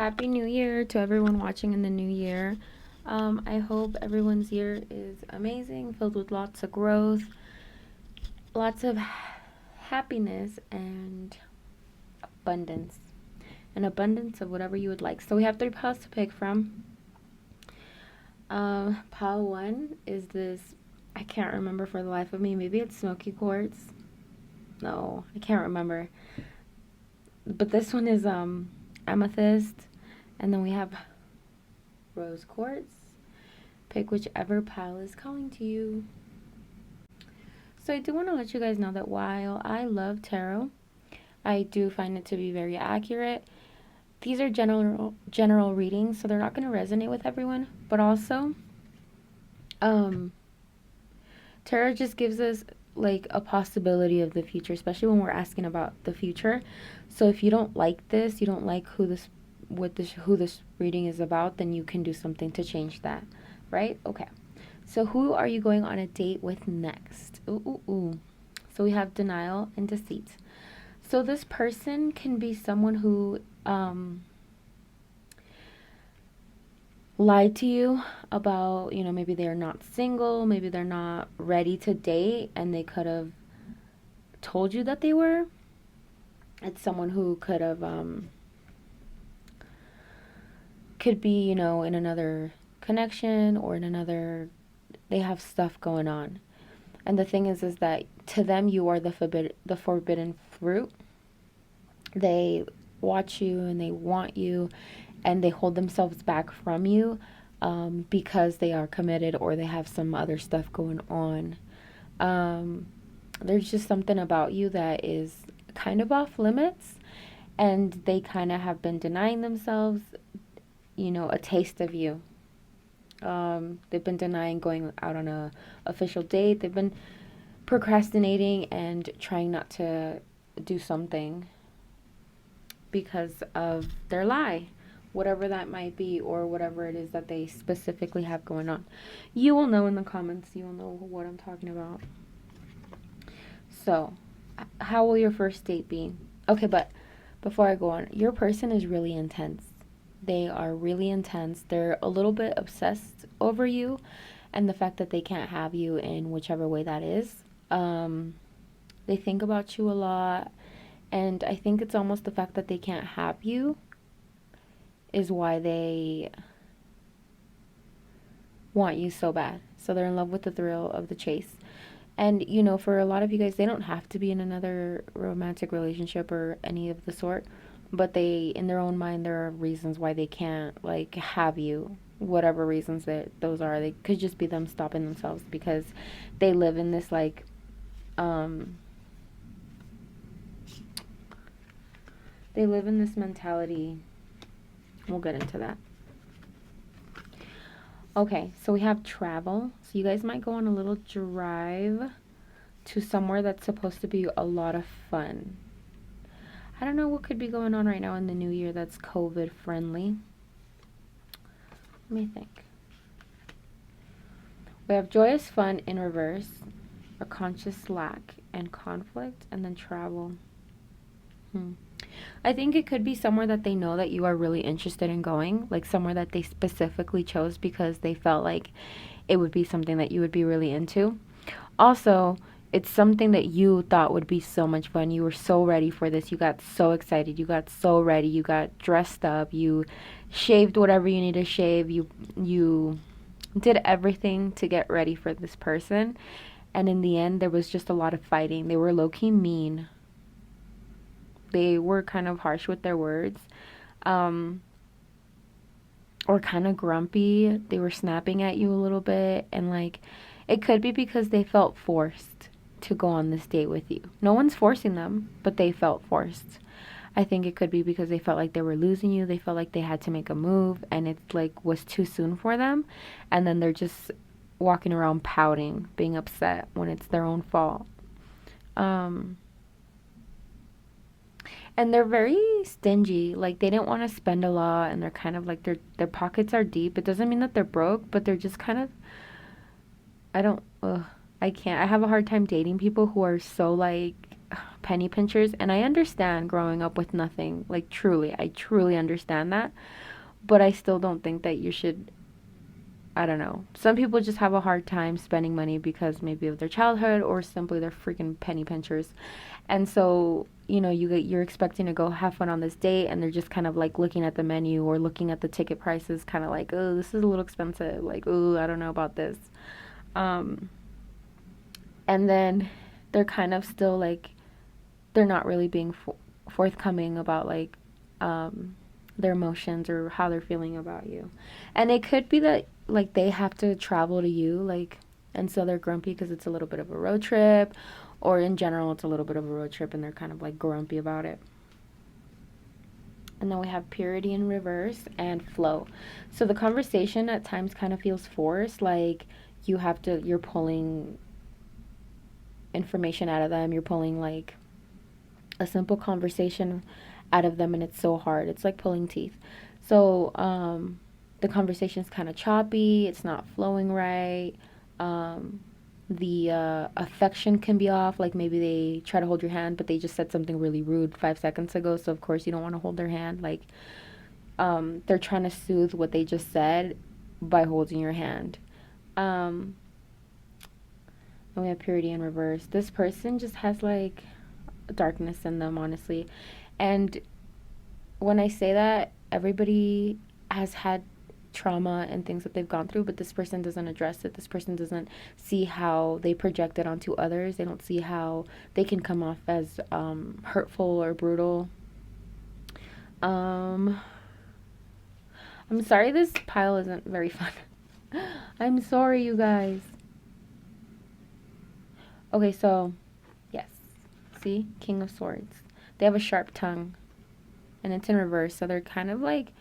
Happy New Year to everyone watching in the new year. I hope everyone's year is amazing, filled with lots of growth, lots of happiness, and abundance. An abundance of whatever you would like. So we have three piles to pick from. Pile one is this, I can't remember for the life of me. Maybe it's smoky quartz. No, I can't remember. But this one is amethyst. And then we have rose quartz. Pick whichever pile is calling to you. So I do want to let you guys know that while I love tarot, I do find it to be very accurate. These are general readings, so they're not going to resonate with everyone. But also, tarot just gives us like a possibility of the future, especially when we're asking about the future. So if you don't like this, you don't like who this reading is about, then you can do something to change that, right? Okay. So who are you going on a date with next? Ooh. So we have denial and deceit. So this person can be someone who lied to you about, maybe they're not single, maybe they're not ready to date, and they could have told you that they were. It's someone who could have could be, in another connection or in another, they have stuff going on. And the thing is that to them, you are the forbidden fruit. They watch you and they want you and they hold themselves back from you because they are committed or they have some other stuff going on. There's just something about you that is kind of off limits, and they kind of have been denying themselves a taste of you. They've been denying going out on a official date. They've been procrastinating and trying not to do something because of their lie, whatever that might be, or whatever it is that they specifically have going on. You will know in the comments. You will know what I'm talking about. So, how will your first date be? Okay, but before I go on, your person is really intense. They are really intense. They're a little bit obsessed over you and the fact that they can't have you in whichever way that is. They think about you a lot, and I think it's almost the fact that they can't have you is why they want you so bad. So they're in love with the thrill of the chase. And, for a lot of you guys, they don't have to be in another romantic relationship or any of the sort. But they, in their own mind, there are reasons why they can't, have you. Whatever reasons that those are. They could just be them stopping themselves because they live in this, they live in this mentality. We'll get into that. Okay, so we have travel. So you guys might go on a little drive to somewhere that's supposed to be a lot of fun. I don't know what could be going on right now in the new year that's COVID friendly. Let me think. We have joyous fun in reverse, a conscious lack, and conflict, and then travel. I think it could be somewhere that they know that you are really interested in going, like somewhere that they specifically chose because they felt like it would be something that you would be really into. Also, it's something that you thought would be so much fun. You were so ready for this. You got so excited. You got so ready. You got dressed up. You shaved whatever you need to shave. You did everything to get ready for this person. And in the end, there was just a lot of fighting. They were low-key mean. They were kind of harsh with their words. Or kind of grumpy. They were snapping at you a little bit. And it could be because they felt forced to go on this date with you. No one's forcing them, but they felt forced. I think it could be because they felt like they were losing you. They felt like they had to make a move and it was too soon for them. And then they're just walking around pouting, being upset when it's their own fault. And they're very stingy. They didn't want to spend a lot, and they're kind of their pockets are deep. It doesn't mean that they're broke, but they're just kind of, I can't. I have a hard time dating people who are so penny pinchers. And I understand growing up with nothing. Like, truly, I truly understand that. But I still don't think that you should, I don't know. Some people just have a hard time spending money because maybe of their childhood or simply they're freaking penny pinchers. And so, you're expecting to go have fun on this date and they're just kind of like looking at the menu or looking at the ticket prices, kind of like, oh, this is a little expensive. Like, oh, I don't know about this. Um, and then they're kind of still like, they're not really being forthcoming about like their emotions or how they're feeling about you. And it could be that like they have to travel to you, like, and so they're grumpy because it's a little bit of a road trip, or in general it's a little bit of a road trip and they're kind of like grumpy about it. And then we have purity in reverse and flow. So the conversation at times kind of feels forced, like you're pulling information out of them, you're pulling like a simple conversation out of them, and it's so hard. It's like pulling teeth. So the conversation's kind of choppy. It's not flowing right. The affection can be off. Like maybe they try to hold your hand, but they just said something really rude 5 seconds ago. So of course you don't want to hold their hand. Like they're trying to soothe what they just said by holding your hand. And we have purity in reverse. This person just has like darkness in them, honestly. And when I say that, everybody has had trauma and things that they've gone through, but this person doesn't address it. This person doesn't see how they project it onto others. They don't see how they can come off as hurtful or brutal. I'm sorry this pile isn't very fun. I'm sorry, you guys. Okay, so, yes. See? King of Swords. They have a sharp tongue. And it's in reverse, so they're kind of like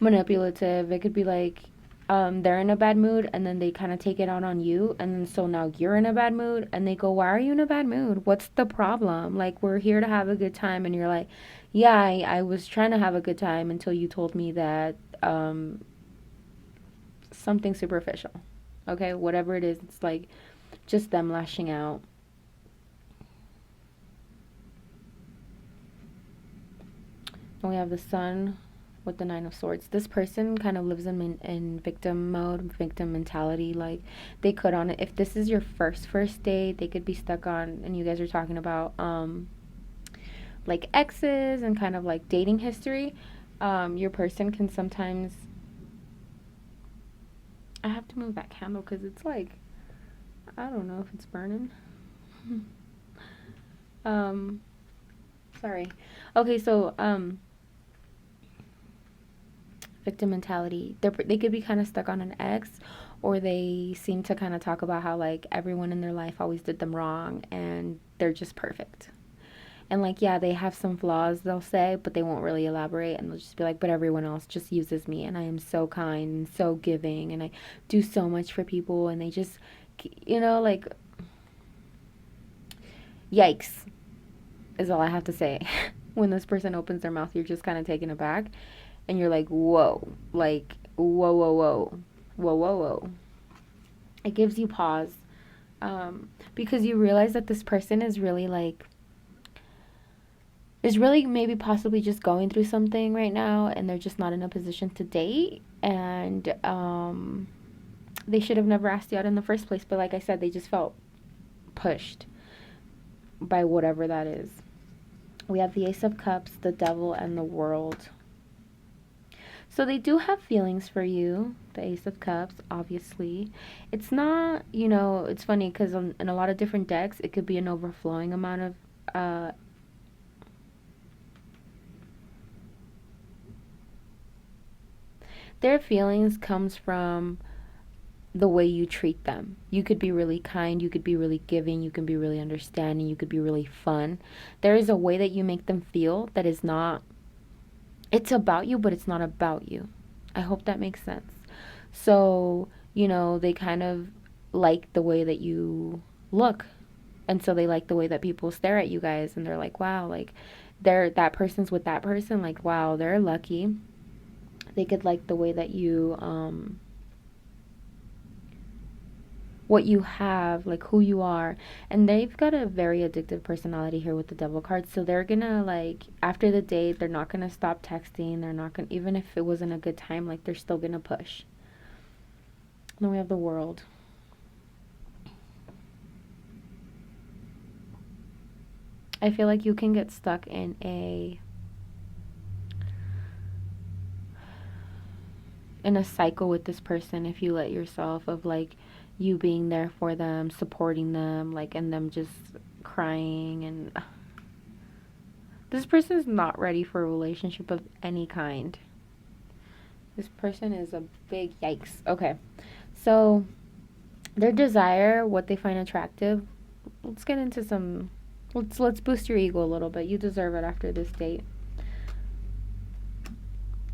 manipulative. It could be like they're in a bad mood and then they kind of take it out on you, and then so now you're in a bad mood and they go, why are you in a bad mood? What's the problem? Like, we're here to have a good time. And you're like, yeah, I was trying to have a good time until you told me that something superficial. Okay, whatever it is, it's like just them lashing out. And we have the Sun with the Nine of Swords. This person kind of lives in victim mode, victim mentality. Like, they could on it. If this is your first date, they could be stuck on, and you guys are talking about like exes and kind of like dating history. Your person can sometimes. I have to move that candle because it's like, I don't know if it's burning. Sorry. Okay, so victim mentality. They could be kind of stuck on an ex, or they seem to kind of talk about how like everyone in their life always did them wrong and they're just perfect. And like, yeah, they have some flaws, they'll say, but they won't really elaborate, and they'll just be like, but everyone else just uses me and I am so kind and so giving and I do so much for people, and they just, like, yikes is all I have to say. When this person opens their mouth, you're just kind of taken aback. And you're like, whoa, like, whoa, whoa, whoa, whoa, whoa, whoa. It gives you pause, because you realize that this person is really maybe possibly just going through something right now, and they're just not in a position to date, and they should have never asked you out in the first place. But like I said, they just felt pushed by whatever that is. We have the Ace of Cups, the Devil, and the World. So they do have feelings for you, the Ace of Cups, obviously. It's not, it's funny because in a lot of different decks, it could be an overflowing amount of their feelings comes from the way you treat them. You could be really kind, you could be really giving, you can be really understanding, you could be really fun. There is a way that you make them feel that is not, it's about you, but it's not about you. I hope that makes sense. So, they kind of like the way that you look. And so they like the way that people stare at you guys, and they're like, wow, like that person's with that person, like, wow, they're lucky. They could like the way that you what you have, like who you are. And they've got a very addictive personality here with the devil card. So they're gonna, like, after the date, they're not gonna stop texting. They're not gonna, even if it wasn't a good time, like, they're still gonna push. Then we have the World. I feel like you can get stuck in a cycle with this person if you let yourself, of like you being there for them, supporting them, like, and them just crying. And this person is not ready for a relationship of any kind. This person is a big yikes. Okay, so their desire, what they find attractive, let's get into some, let's boost your ego a little bit. You deserve it after this date.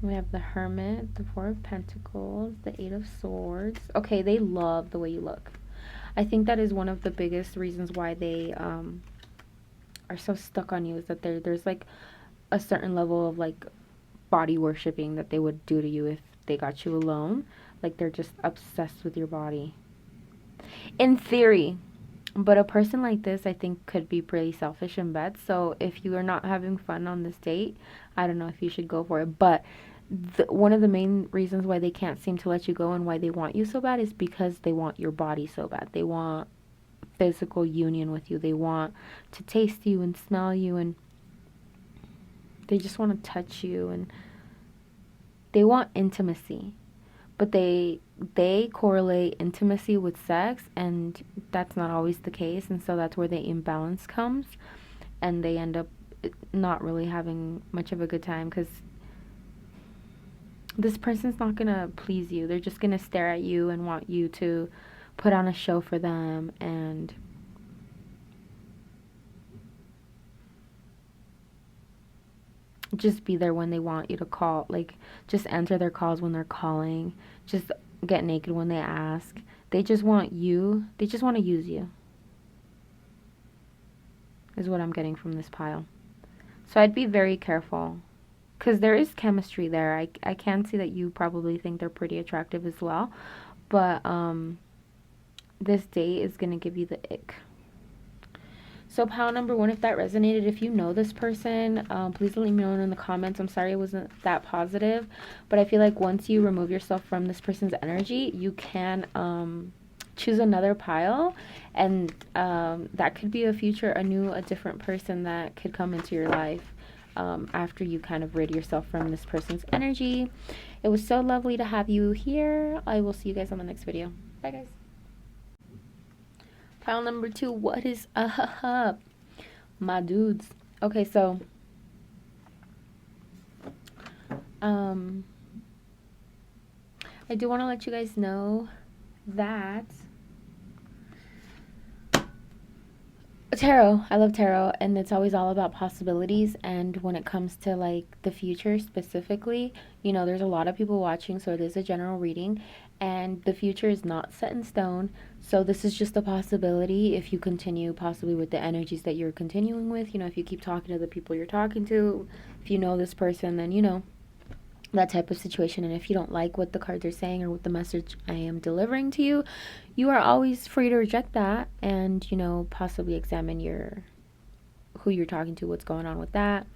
We have the Hermit, the Four of Pentacles, the Eight of Swords. Okay, they love the way you look. I think that is one of the biggest reasons why they are so stuck on you, is that there's like a certain level of like body worshipping that they would do to you if they got you alone. Like, they're just obsessed with your body. In theory. But a person like this, I think, could be pretty selfish in bed. So if you are not having fun on this date, I don't know if you should go for it. But one of the main reasons why they can't seem to let you go and why they want you so bad is because they want your body so bad. They want physical union with you. They want to taste you and smell you, and they just want to touch you, and they want intimacy. But they correlate intimacy with sex, and that's not always the case. And so that's where the imbalance comes, and they end up not really having much of a good time, because this person's not gonna please you. They're just gonna stare at you and want you to put on a show for them, and just be there when they want you to call. Like, just answer their calls when they're calling. Just get naked when they ask. They just want you. They just want to use you, is what I'm getting from this pile. So I'd be very careful, because there is chemistry there. I can see that you probably think they're pretty attractive as well. But this date is going to give you the ick. So pile number one, if that resonated, if you know this person, please let me know in the comments. I'm sorry it wasn't that positive, but I feel like once you remove yourself from this person's energy, you can choose another pile, and that could be a different person that could come into your life after you kind of rid yourself from this person's energy. It was so lovely to have you here. I will see you guys on the next video. Bye, guys. Pile number two, what is up, my dudes? Okay, so I do want to let you guys know that tarot, I love tarot, and it's always all about possibilities. And when it comes to like the future specifically, you know, there's a lot of people watching, so it is a general reading, and the future is not set in stone. So this is just a possibility if you continue possibly with the energies that you're continuing with. You know, if you keep talking to the people you're talking to, if you know this person, then you know, that type of situation. And if you don't like what the cards are saying or what the message I am delivering to you, you are always free to reject that, and you know, possibly examine who you're talking to, what's going on with that,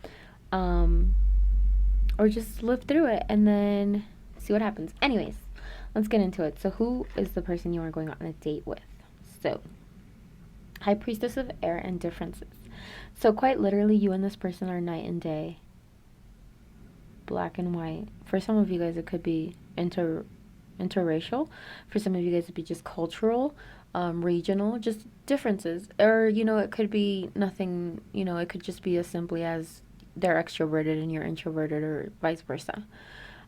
or just live through it and then see what happens. Anyways, let's get into it. So who is the person you are going on a date with? So High Priestess of Air and Differences. So quite literally, you and this person are night and day, black and white. For some of you guys, it could be interracial. For some of you guys, it'd be just cultural, regional, just differences. Or, you know, it could be nothing, you know, it could just be as simply as they're extroverted and you're introverted, or vice versa.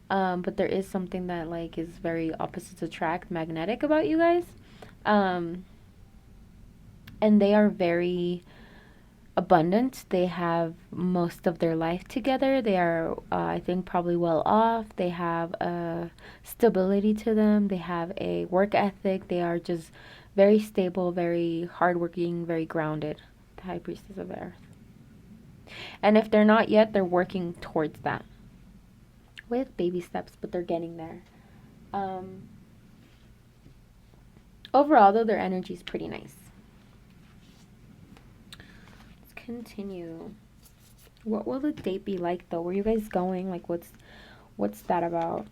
But there is something that like is very opposites attract, magnetic about you guys. And they are very abundant. They have most of their life together. They are, I think, probably well off. They have a stability to them. They have a work ethic. They are just very stable, very hardworking, very grounded. The High Priestess of Earth. And if they're not yet, they're working towards that with baby steps, but they're getting there. Overall, though, their energy is pretty nice. Let's continue. What will the date be like, though? Where are you guys going? Like, what's that about?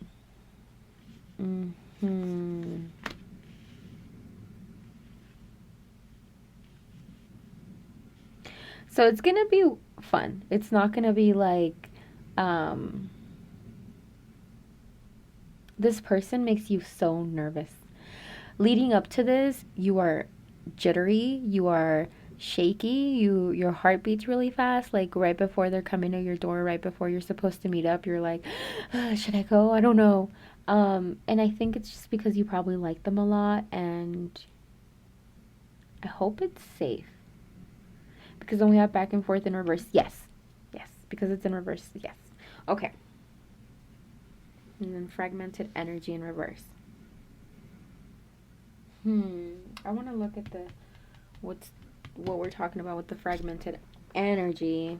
So it's gonna be fun. It's not gonna be like, this person makes you so nervous. Leading up to this, you are jittery, you are shaky, your heart beats really fast. Like right before they're coming to your door, right before you're supposed to meet up, you're like, should I go? I don't know. And I think it's just because you probably like them a lot, and I hope it's safe. Because then we have back and forth in reverse. Yes. Yes. Because it's in reverse. Yes. Okay. And then fragmented energy in reverse. I want to look at what we're talking about with the fragmented energy.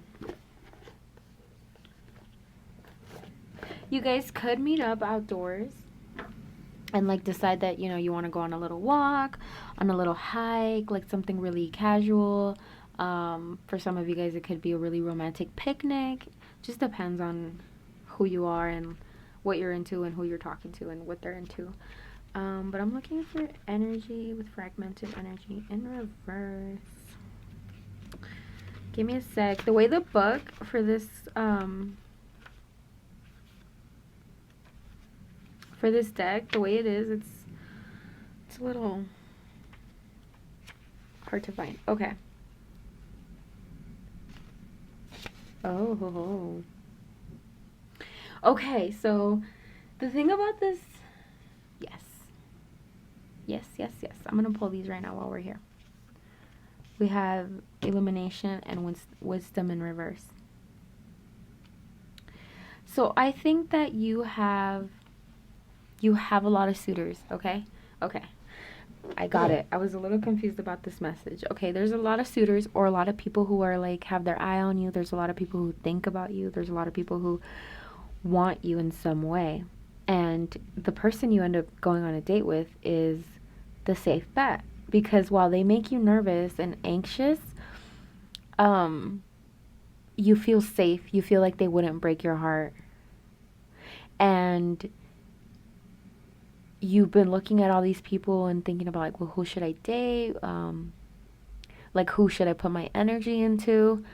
You guys could meet up outdoors and like decide that, you know, you want to go on a little walk, on a little hike, like something really casual. For some of you guys, it could be a really romantic picnic. Just depends on who you are and what you're into and who you're talking to and what they're into. But I'm looking for energy with fragmented energy in reverse. Give me a sec. The way the book for this deck, the way it is, it's a little hard to find. Okay. Oh. Okay, so the thing about this, yes. I'm going to pull these right now while we're here. We have illumination and wisdom in reverse. So I think that you have a lot of suitors, okay? Okay. I got it. I was a little confused about this message. Okay, there's a lot of suitors or a lot of people who are like have their eye on you. There's a lot of people who think about you. There's a lot of people who want you in some way. And the person you end up going on a date with is the safe bet, because while they make you nervous and anxious, you feel safe. You feel like they wouldn't break your heart. And you've been looking at all these people and thinking about like, well, who should I date? Like, who should I put my energy into?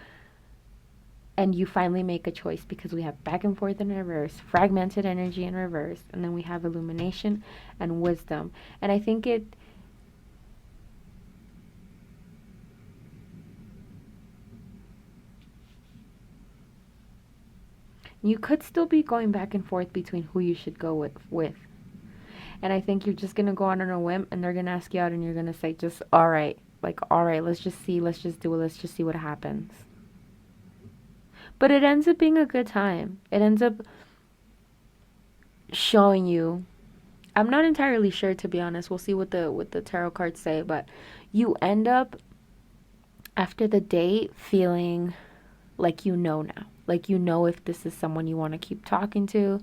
And you finally make a choice because we have back and forth in reverse, fragmented energy in reverse, and then we have illumination and wisdom. And I think you could still be going back and forth between who you should go with. And I think you're just going to go out on a whim and they're going to ask you out and you're going to say, just, all right, let's just see, let's just do it, let's just see what happens. But it ends up being a good time. It ends up showing you. I'm not entirely sure, to be honest. We'll see what the tarot cards say, but you end up after the date feeling like you know now. Like you know if this is someone you want to keep talking to.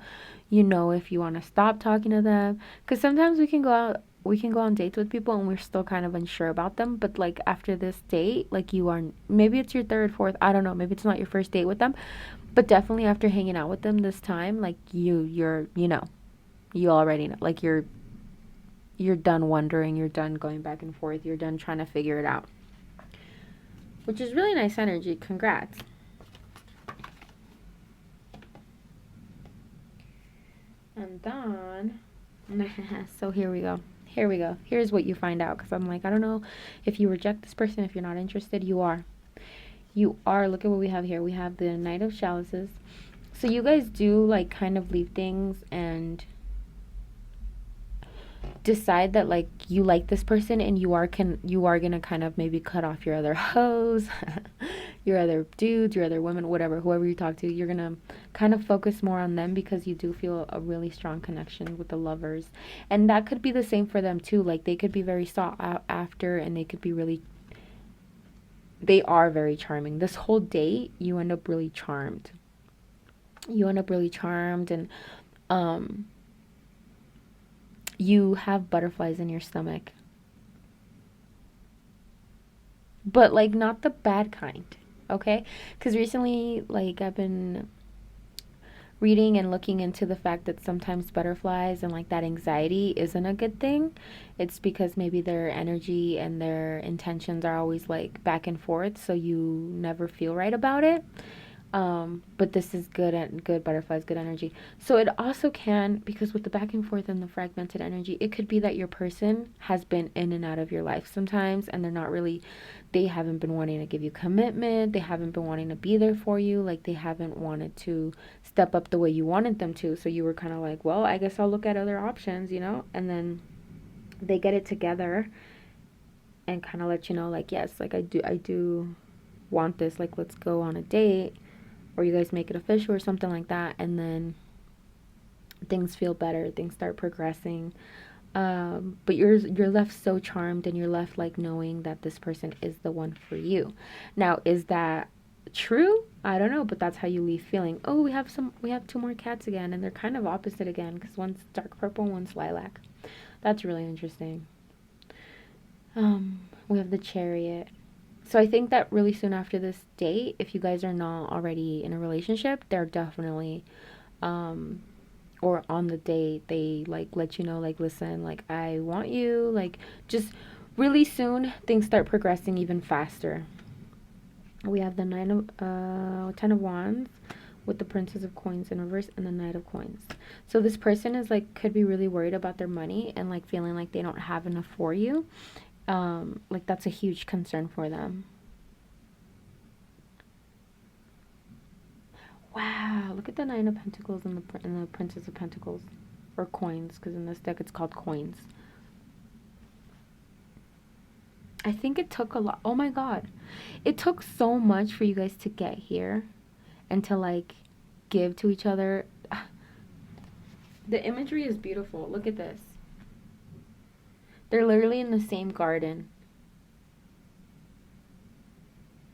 You know if you want to stop talking to them. Because sometimes we can go on dates with people and we're still kind of unsure about them. But like after this date, like you are, maybe it's your third, fourth, I don't know. Maybe it's not your first date with them. But definitely after hanging out with them this time, like you already know. Like you're done wondering. You're done going back and forth. You're done trying to figure it out. Which is really nice energy. Congrats. And then, so here we go. Here's what you find out. Because I'm like, I don't know if you reject this person, if you're not interested. You are. Look at what we have here. We have the Knight of Chalices. So you guys do like kind of leave things and decide that like you like this person and you are gonna kind of maybe cut off your other hoes, your other dudes, your other women, whoever you talk to. You're gonna kind of focus more on them because you do feel a really strong connection with the lovers. And that could be the same for them too. Like they could be very sought after and they are very charming. This whole date you end up really charmed. And you have butterflies in your stomach. but like not the bad kind, okay? Because recently, like, I've been reading and looking into the fact that sometimes butterflies and like that anxiety isn't a good thing. It's because maybe their energy and their intentions are always like back and forth, so you never feel right about it. But this is good and good butterflies, good energy. So it also can, because with the back and forth and the fragmented energy, it could be that your person has been in and out of your life sometimes, and they're not really, they haven't been wanting to give you commitment. They haven't been wanting to be there for you. Like they haven't wanted to step up the way you wanted them to. So you were kind of like, well, I guess I'll look at other options, you know? And then they get it together and kind of let you know, like, yes, like I do want this. Like, let's go on a date, or you guys make it official or something like that, and then things feel better, things start progressing. But you're left so charmed, and you're left like knowing that this person is the one for you. Now, is that true? I don't know, but that's how you leave feeling. Oh, we have two more cats again, and they're kind of opposite again because one's dark purple, one's lilac. That's really interesting. We have the Chariot. So I think that really soon after this date, if you guys are not already in a relationship, they're definitely, um, or on the date, they like let you know, like, listen, like, I want you, like, just really soon things start progressing even faster. We have the Ten of Wands with the Princess of Coins in reverse and the Knight of Coins. So this person is like, could be really worried about their money and like feeling like they don't have enough for you. Like that's a huge concern for them. Wow, look at the Nine of Pentacles and the Princess of Pentacles, or coins, because in this deck it's called coins. I think it took a lot. Oh my god, it took so much for you guys to get here, and to like give to each other. The imagery is beautiful. Look at this. They're literally in the same garden,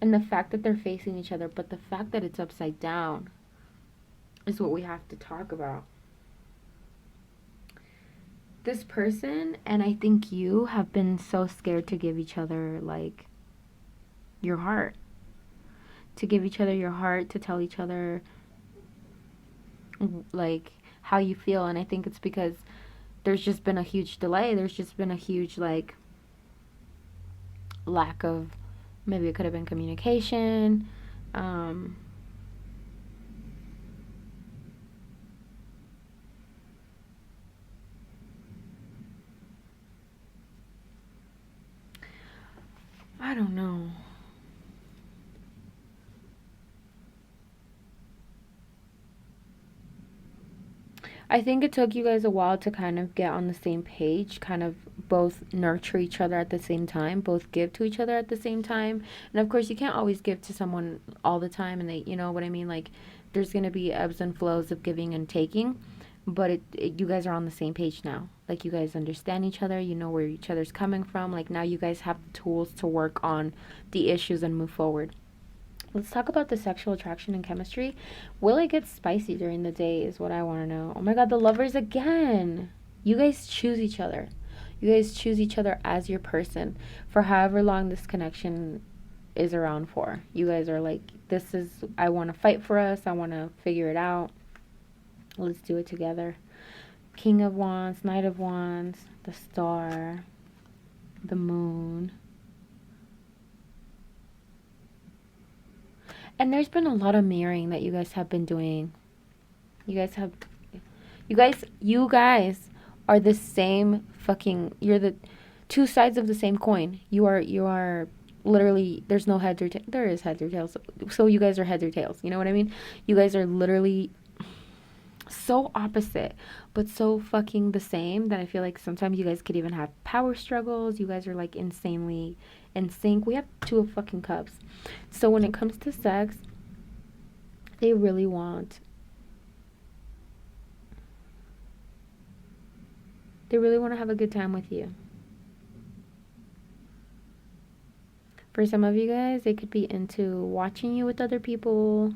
and the fact that they're facing each other, but the fact that it's upside down, is what we have to talk about. This person and I think you have been so scared to give each other like your heart. To give each other your heart, to tell each other like how you feel, and I think it's because there's just been a huge delay. There's just been a huge like lack of, maybe it could have been communication. Um I don't know. I think it took you guys a while to kind of get on the same page, kind of both nurture each other at the same time, both give to each other at the same time. And of course, you can't always give to someone all the time, and they, you know what I mean? Like, there's going to be ebbs and flows of giving and taking, but you guys are on the same page now. Like, you guys understand each other, you know where each other's coming from. Like, now you guys have the tools to work on the issues and move forward. Let's talk about the sexual attraction and chemistry. Will it get spicy during the day is what I want to know. Oh my god, the lovers again. You guys choose each other. You guys choose each other as your person for however long this connection is around for. You guys are like, this is, I want to fight for us. I want to figure it out. Let's do it together. King of Wands, Knight of Wands, the Star, the Moon. And there's been a lot of mirroring that you guys have been doing. You guys have, you guys are the same fucking, you're the two sides of the same coin. You are literally, there's no heads or there is heads or tails. So you guys are heads or tails. You know what I mean? You guys are literally so opposite, but so fucking the same that I feel like sometimes you guys could even have power struggles. You guys are like insanely in sync. We have two of fucking cups. So when it comes to sex, they really want, they really want to have a good time with you. For some of you guys, they could be into watching you with other people,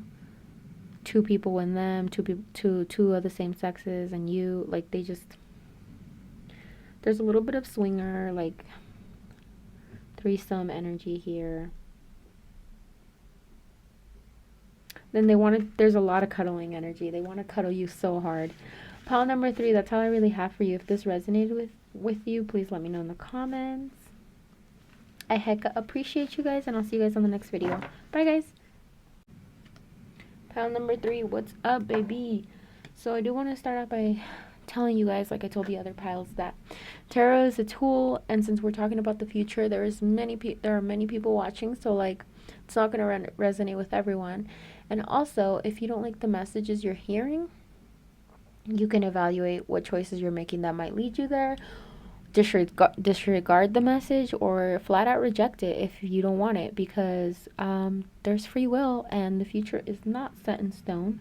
two people in them, two of the same sexes, and you, like, they just, there's a little bit of swinger, like, Threesome energy here. Then they want to, there's a lot of cuddling energy. They want to cuddle you so hard. Pile number 3, that's all I really have for you. If this resonated with you, please let me know in the comments. I heck appreciate you guys, and I'll see you guys on the next video. Bye, guys. Pile number 3, what's up, baby? So I do want to start out by telling you guys, like I told the other piles, that tarot is a tool, and since we're talking about the future, there are many people watching, so like it's not going to resonate with everyone. And also, if you don't like the messages you're hearing, you can evaluate what choices you're making that might lead you there. Disregard the message, or flat out reject it if you don't want it, because there's free will and the future is not set in stone.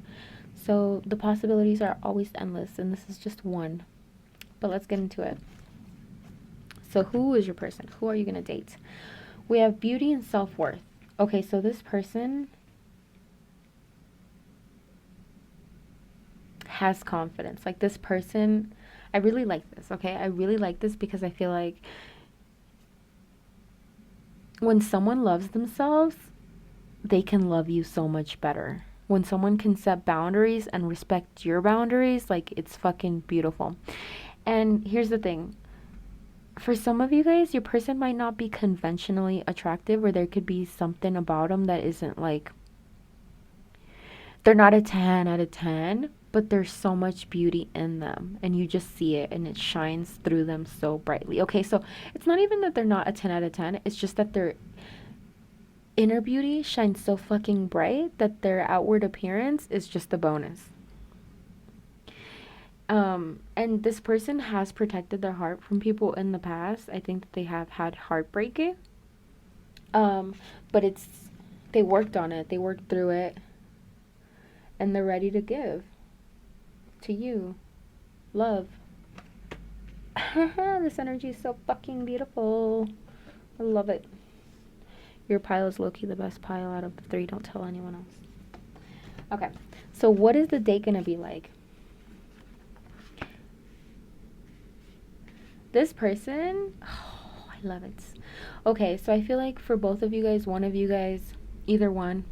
So the possibilities are always endless, and this is just one. But let's get into it. So who is your person? Who are you going to date? We have beauty and self-worth. Okay, so this person has confidence. Like, this person, I really like this, okay? I really like this because I feel like when someone loves themselves, they can love you so much better. When someone can set boundaries and respect your boundaries, like, it's fucking beautiful. And here's the thing. For some of you guys, your person might not be conventionally attractive, or there could be something about them that isn't like, they're not a 10 out of 10, but there's so much beauty in them, and you just see it, and it shines through them so brightly. Okay, so it's not even that they're not a 10 out of 10, it's just that their inner beauty shines so fucking bright that their outward appearance is just a bonus. And this person has protected their heart from people in the past. I think that they have had heartbreaking. But they worked on it. They worked through it. And they're ready to give to you love. This energy is so fucking beautiful. I love it. Your pile is low-key the best pile out of the 3. Don't tell anyone else. Okay. So what is the date going to be like? This person, oh, I love it. Okay, so I feel like for both of you guys, one of you guys, either one,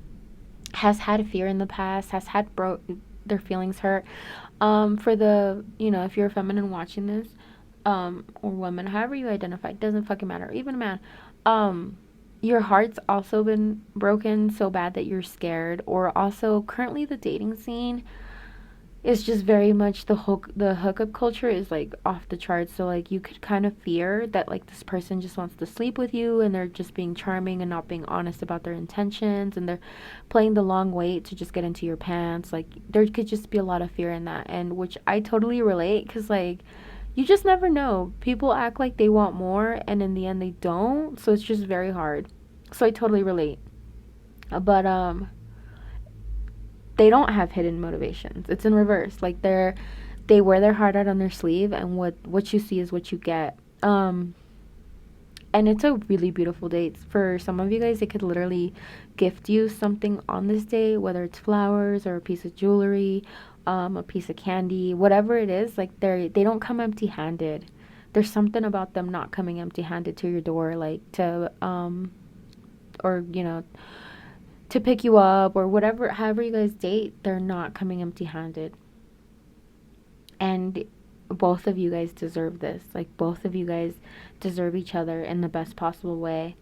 has had fear in the past, has had their feelings hurt. For the, if you're a feminine watching this, or woman, however you identify, doesn't fucking matter. Even a man, your heart's also been broken so bad that you're scared. Or also, currently the dating scene is just very much the hookup culture is like off the charts. So like you could kind of fear that like this person just wants to sleep with you, and they're just being charming and not being honest about their intentions, and they're playing the long wait to just get into your pants. Like there could just be a lot of fear in that, and which I totally relate, because like you just never know. People act like they want more, and in the end they don't. So it's just very hard. So I totally relate. But they don't have hidden motivations. It's in reverse. Like they wear their heart out on their sleeve, and what you see is what you get. And it's a really beautiful date. For some of you guys, they could literally gift you something on this day, whether it's flowers or a piece of jewelry, a piece of candy, whatever it is. Like they don't come empty-handed. There's something about them not coming empty-handed to your door, like to or to pick you up or whatever. However you guys date, they're not coming empty-handed. And both of you guys deserve this. Like both of you guys deserve each other in the best possible way.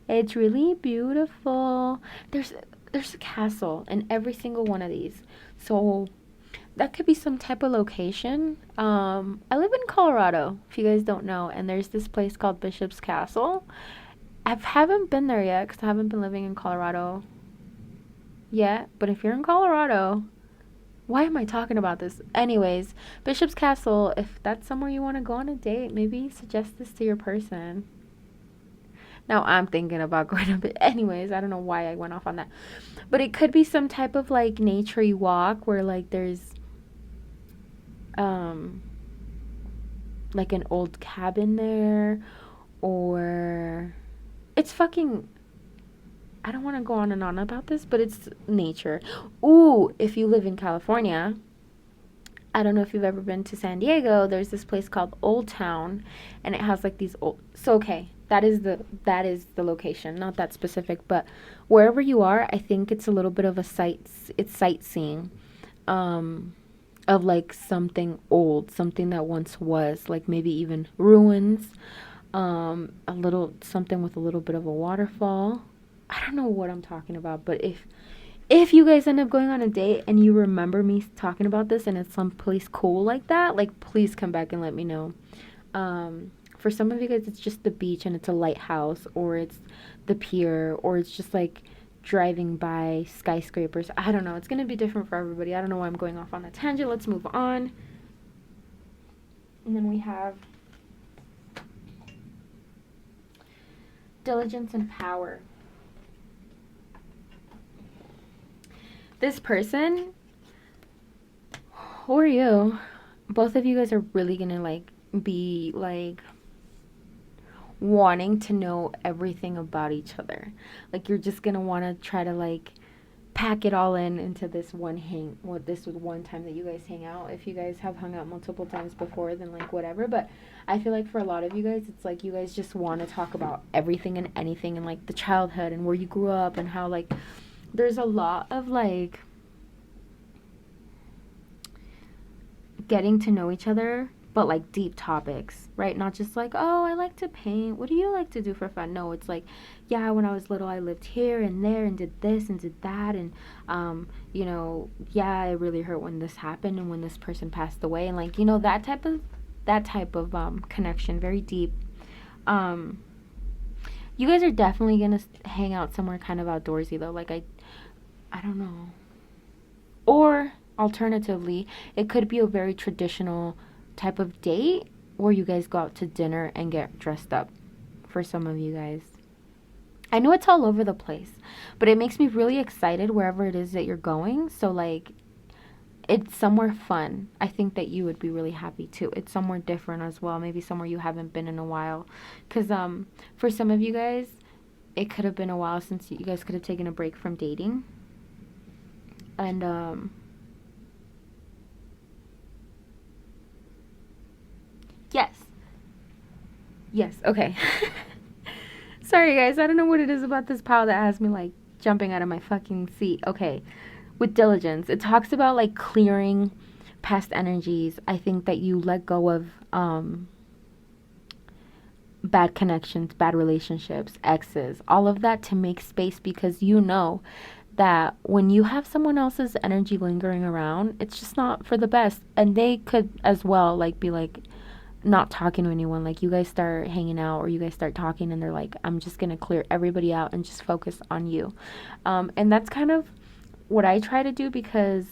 It's really beautiful. There's a castle in every single one of these. So that could be some type of location. I live in Colorado, if you guys don't know, and there's this place called Bishop's Castle. I haven't been there yet because I haven't been living in Colorado yet. But if you're in Colorado, why am I talking about this? Anyways, Bishop's Castle, if that's somewhere you want to go on a date, maybe suggest this to your person. Now I'm thinking about going to bed. Anyways, I don't know why I went off on that. But it could be some type of like nature-y walk where like there's like an old cabin there, or it's fucking, I don't want to go on and on about this, but it's nature. Ooh, if you live in California, I don't know if you've ever been to San Diego. There's this place called Old Town, and it has like these old. So okay, that is the location, not that specific, but wherever you are, I think it's a little bit of a it's sightseeing, um, of like something old, something that once was, like maybe even ruins, a little something with a little bit of a waterfall. I don't know what I'm talking about, but if you guys end up going on a date and you remember me talking about this and it's someplace cool like that, like please come back and let me know. For some of you guys, it's just the beach and it's a lighthouse, or it's the pier, or it's just like driving by skyscrapers. I don't know. It's gonna be different for everybody. I don't know why I'm going off on a tangent. Let's move on. And then we have diligence and power. This person, who are you? Both of you guys are really gonna like be like wanting to know everything about each other. Like you're just gonna want to try to like pack it all in into this one this was one time that you guys hang out. If you guys have hung out multiple times before, then like whatever. But I feel like for a lot of you guys, it's like you guys just want to talk about everything and anything, and like the childhood and where you grew up and how like there's a lot of like getting to know each other, but like deep topics, right? Not just like, oh, I like to paint. What do you like to do for fun? No, it's like, yeah, when I was little, I lived here and there and did this and did that. And, yeah, it really hurt when this happened and when this person passed away. And like, that type of connection, very deep. Um, you guys are definitely going to hang out somewhere kind of outdoorsy though. Like, I don't know. Or alternatively, it could be a very traditional type of date where you guys go out to dinner and get dressed up for some of you guys. I know it's all over the place, but it makes me really excited wherever it is that you're going. So, like, it's somewhere fun. I think that you would be really happy too. It's somewhere different as well. Maybe somewhere you haven't been in a while. Because for some of you guys, it could have been a while since you guys could have taken a break from dating. And, yes. Yes, okay. Sorry, guys. I don't know what it is about this pile that has me, like, jumping out of my fucking seat. Okay. With diligence, it talks about, like, clearing past energies. I think that you let go of bad connections, bad relationships, exes, all of that to make space, because you know that when you have someone else's energy lingering around, it's just not for the best. And they could as well, like, be like, not talking to anyone. Like you guys start hanging out or you guys start talking and they're like, I'm just gonna clear everybody out and just focus on you. And that's kind of what I try to do, because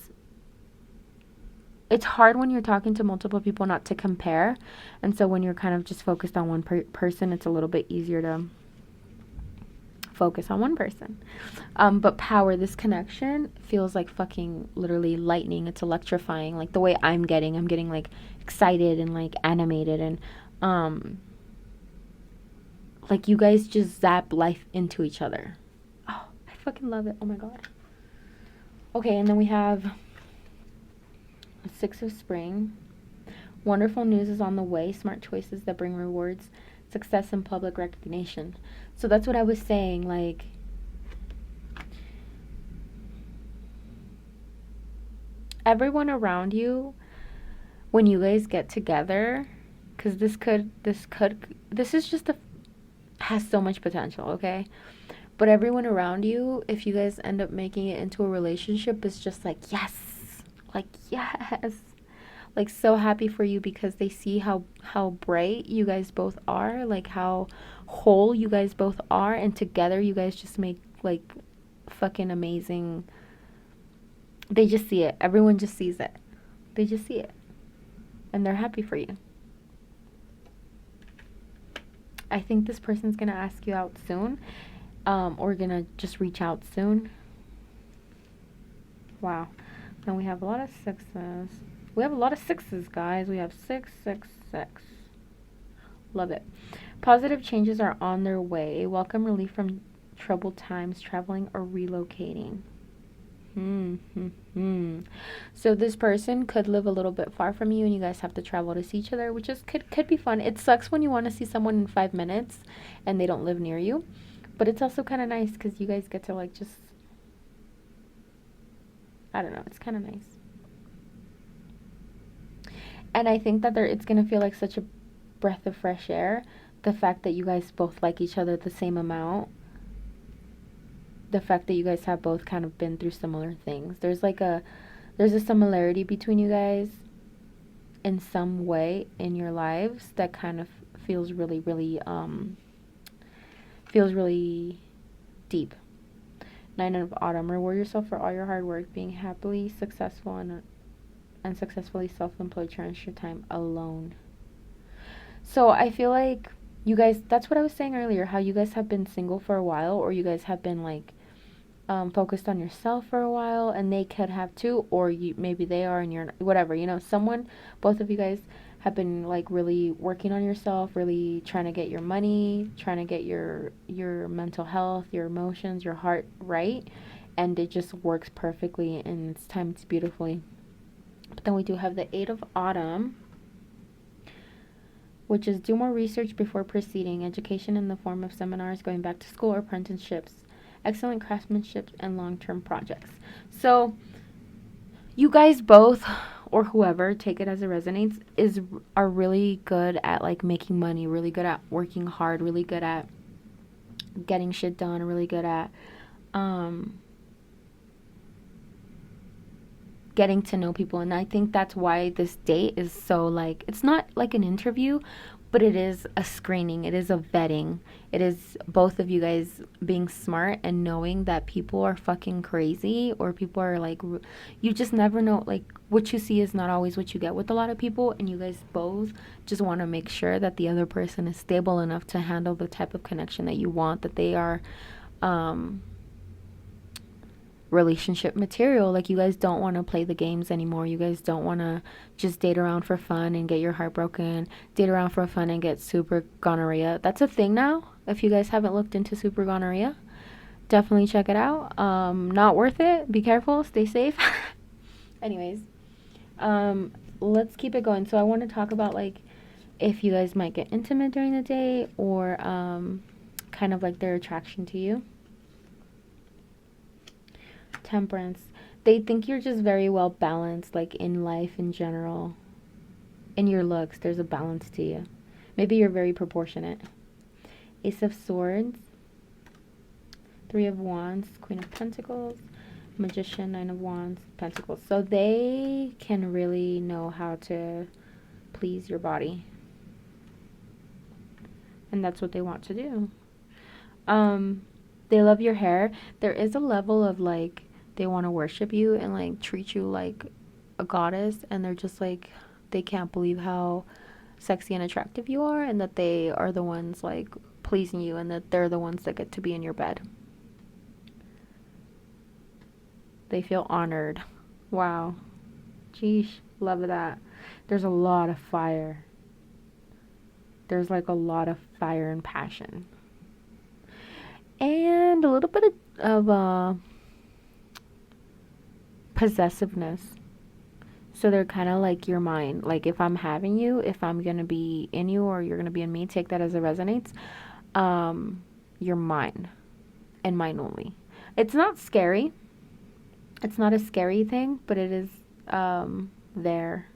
it's hard when you're talking to multiple people not to compare. And so when you're kind of just focused on one person, it's a little bit easier to focus on one person. But power, this connection feels like fucking literally lightning. It's electrifying. Like the way I'm getting like excited and like animated, and like you guys just zap life into each other. Oh, I fucking love it. Oh my god. Okay, and then we have a Six of Spring. Wonderful news is on the way. Smart choices that bring rewards, success, and public recognition. So that's what I was saying. Like, everyone around you, when you guys get together, because this is just has so much potential, okay? But everyone around you, if you guys end up making it into a relationship, is just like, yes, like, yes. Like, so happy for you, because they see how bright you guys both are, like how whole you guys both are, and together you guys just make like fucking amazing. They just see it. Everyone just sees it. They just see it. And they're happy for you. I think this person's going to ask you out soon. Or going to just reach out soon. Wow. Then we have a lot of sixes. We have a lot of sixes, guys. We have 6, 6, 6. Love it. Positive changes are on their way. Welcome relief from troubled times, traveling or relocating. So this person could live a little bit far from you, and you guys have to travel to see each other, which is could be fun. It sucks when you want to see someone in 5 minutes and they don't live near you, but it's also kind of nice because you guys get to like just, I don't know, it's kind of nice. And I think that it's gonna feel like such a breath of fresh air. The fact that you guys both like each other the same amount, the fact that you guys have both kind of been through similar things. There's a similarity between you guys in some way in your lives that kind of feels really, really feels really deep. Nine of Autumn. Reward yourself for all your hard work, being happily successful and successfully self-employed. Cherish your time alone. So I feel like you guys, that's what I was saying earlier, how you guys have been single for a while, or you guys have been like focused on yourself for a while, and they could have too, or you maybe they are and you're not, whatever, someone, both of you guys have been like really working on yourself, really trying to get your money, trying to get your mental health, your emotions, your heart right, and it just works perfectly and it's timed beautifully. But then we do have the Eight of Autumn, which is do more research before proceeding, education in the form of seminars, going back to school, or apprenticeships, excellent craftsmanship, and long-term projects. So you guys both, or whoever, take it as it resonates, are really good at like making money, really good at working hard, really good at getting shit done, really good at getting to know people. And I think that's why this date is so like, it's not like an interview, but it is a screening, it is a vetting, it is both of you guys being smart and knowing that people are fucking crazy, or people are like, you just never know, like what you see is not always what you get with a lot of people, and you guys both just want to make sure that the other person is stable enough to handle the type of connection that you want, that they are relationship material. Like you guys don't want to play the games anymore. You guys don't want to just date around for fun and get your heart broken, date around for fun and get super gonorrhea. That's a thing now. If you guys haven't looked into super gonorrhea, definitely check it out. Not worth it. Be careful, stay safe. Anyways, let's keep it going. So I want to talk about like if you guys might get intimate during the day, or kind of like their attraction to you. Temperance. They think you're just very well balanced, like in life in general. In your looks, there's a balance to you. Maybe you're very proportionate. Ace of Swords, Three of Wands, Queen of Pentacles, Magician, Nine of Wands, Pentacles. So they can really know how to please your body. And that's what they want to do. They love your hair. There is a level of like, they want to worship you and like treat you like a goddess, and they're just like, they can't believe how sexy and attractive you are, and that they are the ones like pleasing you, and that they're the ones that get to be in your bed. They feel honored. Wow. Geesh, love that. There's a lot of fire. There's like a lot of fire and passion. And a little bit of possessiveness. So they're kind of like your mind. Like if I'm having you, if I'm going to be in you, or you're going to be in me, take that as it resonates. You're mine and mine only. It's not scary. It's not a scary thing, but it is there.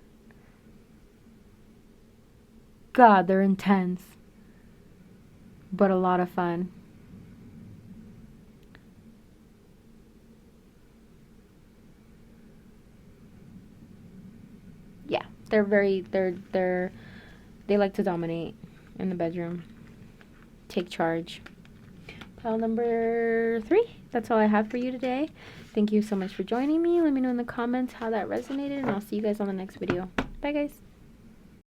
God, they're intense, but a lot of fun. Yeah, they like to dominate in the bedroom. Take charge. Pile number 3. That's all I have for you today. Thank you so much for joining me. Let me know in the comments how that resonated, and I'll see you guys on the next video. Bye, guys.